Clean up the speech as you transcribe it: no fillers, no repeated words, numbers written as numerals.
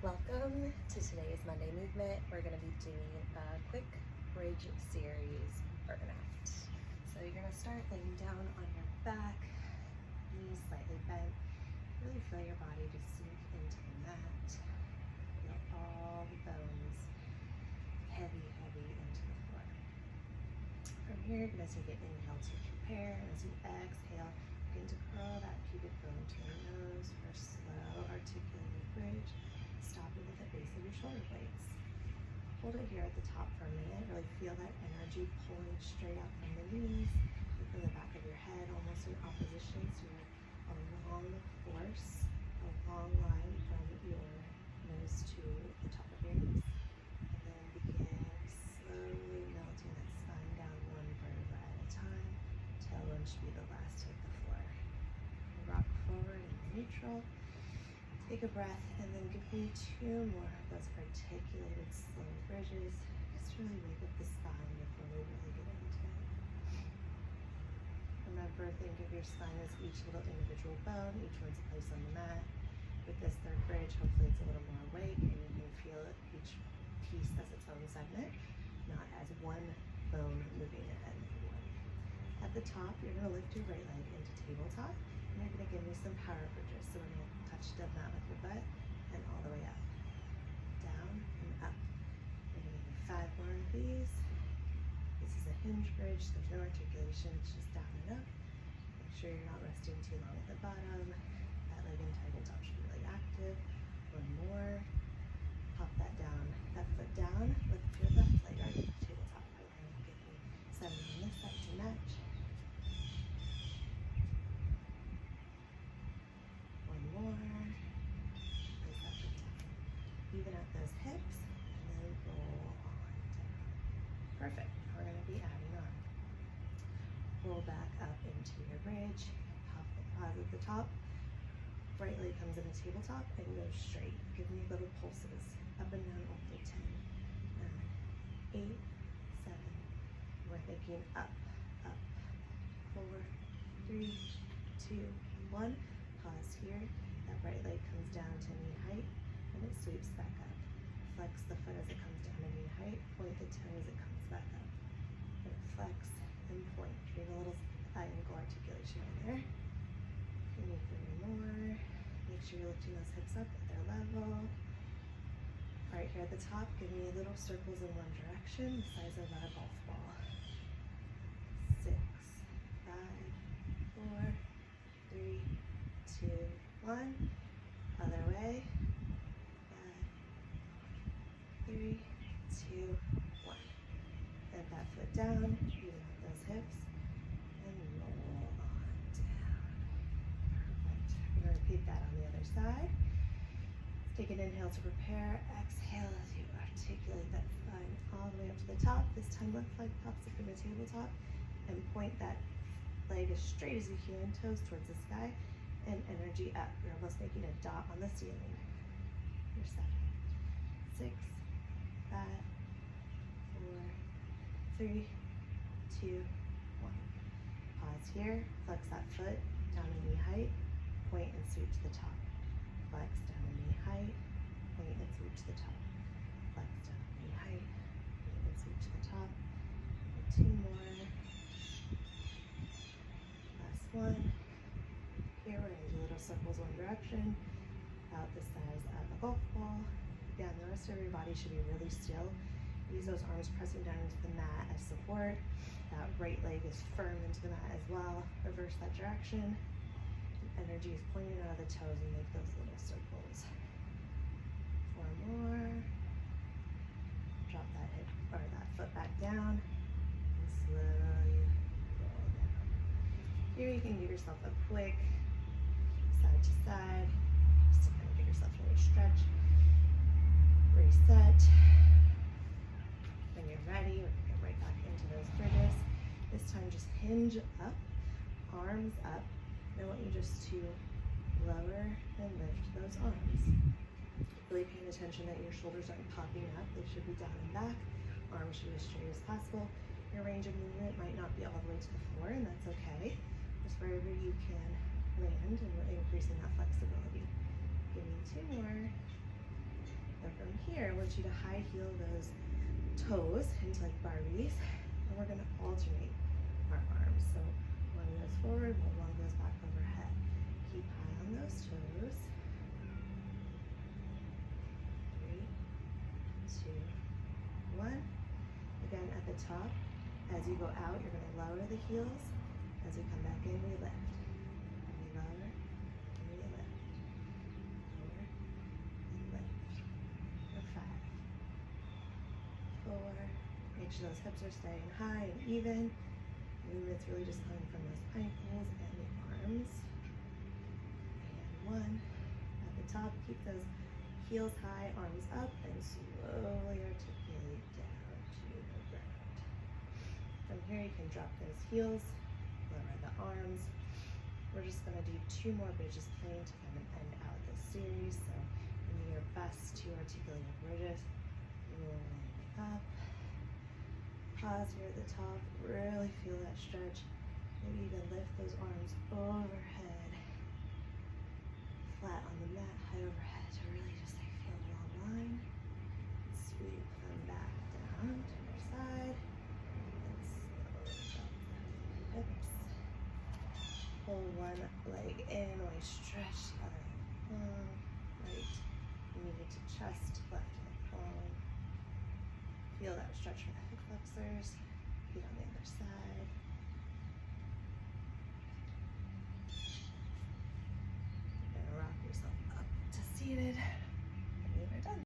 Welcome to today's Monday movement. We're going to be doing a quick bridge series burnout. So you're going to start laying down on your back, knees slightly bent. Really feel your body just sink into the mat. Feel all the bones heavy into the floor. From here, you're going to take an inhale to prepare, and as you exhale, begin to curl that pubic bone to your nose for a slow articulated bridge. Stopping at the base of your shoulder blades. Hold it here at the top for a minute. Really feel that energy pulling straight up from the knees. You feel the back of your head almost in opposition, so you're a long force, a long line from your nose to the top of your knees. And then begin slowly melting that spine down one vertebra at a time. Tailbone should be the last to hit the floor. Rock forward in neutral. Take a breath and then give me 2 more of those articulated slow bridges. Just really wake up the spine before we really get into it. Remember, think of your spine as each little individual bone, each one's a place on the mat. With this third bridge, hopefully it's a little more awake and you can feel each piece as its own segment, not as one bone moving ahead of one. At the top, you're going to lift your right leg into tabletop. And you're going to give me some power bridges. So we're going to touch the mat with your butt and all the way up. Down and up. We're going to give you 5 more of these. This is a hinge bridge. There's no articulation. It's just down and up. Make sure you're not resting too long at the bottom. That leg in tabletop should be really active. 1 more. Pop that down. That foot down. Lift your left leg right into tabletop. Right leg. Give me 7 on this side to match. More. Place that foot down. Even out those hips, and then roll on down. Perfect. We're going to be adding on. Roll back up into your bridge. Pause at the top. Right leg comes in a tabletop and go straight. Give me little pulses. Up and down all through 10, 9, 8, 7. We're thinking up, up. 4, 3, 2, 1. Pause here. That right leg comes down to knee height and it sweeps back up. Flex the foot as it comes down to knee height. Point the toe as it comes back up. And flex and point. Create a little ankle articulation in there. Give me 3 more. Make sure you're lifting those hips up at their level. Right here at the top, give me little circles in one direction, the size of our golf ball. 6, 5, 4, 3, 2, 1. Other way. 5, 3, 2, 1. Bend that foot down, even out those hips, and roll on down. Perfect. We're going to repeat that on the other side. Let's take an inhale to prepare. Exhale as you articulate that spine all the way up to the top. This time left leg pops up from the tabletop and point that leg as straight as you can, toes towards the sky. And energy up. You're almost making a dot on the ceiling. You're 7, 6, 5, 4, 3, 2, 1. Pause here. Flex that foot down to knee height. Point and sweep to the top. Flex down to knee height. Point and sweep to the top. Flex down to knee height. Point and sweep to the top. 2 more. Last one. Here we're going to do little circles one direction, about the size of a golf ball. Again, the rest of your body should be really still. Use those arms pressing down into the mat as support. That right leg is firm into the mat as well. Reverse that direction. Energy is pointing out of the toes and make those little circles. 4 more. Drop that hip or that foot back down and slowly roll down. Here you can give yourself a quick side to side, just to kind of give yourself a little stretch. Reset. When you're ready, we're going to get right back into those bridges. This time just hinge up, arms up. And I want you just to lower and lift those arms. Really paying attention that your shoulders aren't popping up. They should be down and back. Arms should be as straight as possible. Your range of movement might not be all the way to the floor, and that's okay. Just wherever you can land, and we're increasing that flexibility. Give me 2 more. Then from here, I want you to high heel those toes into like Barbies, and we're gonna alternate our arms. So one goes forward, while one goes back overhead. Keep high on those toes. 3, 2, 1. Again, at the top, as you go out, you're gonna lower the heels. As we come back in, we lift. And we lower, and we lift. Lower, and lift. For 5, 4. Make sure those hips are staying high and even. Movement's really just coming from those ankles and the arms. And 1. At the top, keep those heels high, arms up, and slowly articulate down to the ground. From here, you can drop those heels, lower the arms. We're just going to do 2 more bridges plain to come and end out this series. So do your best to articulate your bridges. Rolling up. Pause here at the top. Really feel that stretch. Maybe even lift those arms overhead. Flat on the mat, head overhead to really just like feel a long line. Sweep them back down to your side. And slowly drop the hips. Pull one leg in while you stretch the other leg long. Right knee to chest, left hip long. Feel that stretch from the hip flexors. Feet on the other side. You're gonna rock yourself up to seated.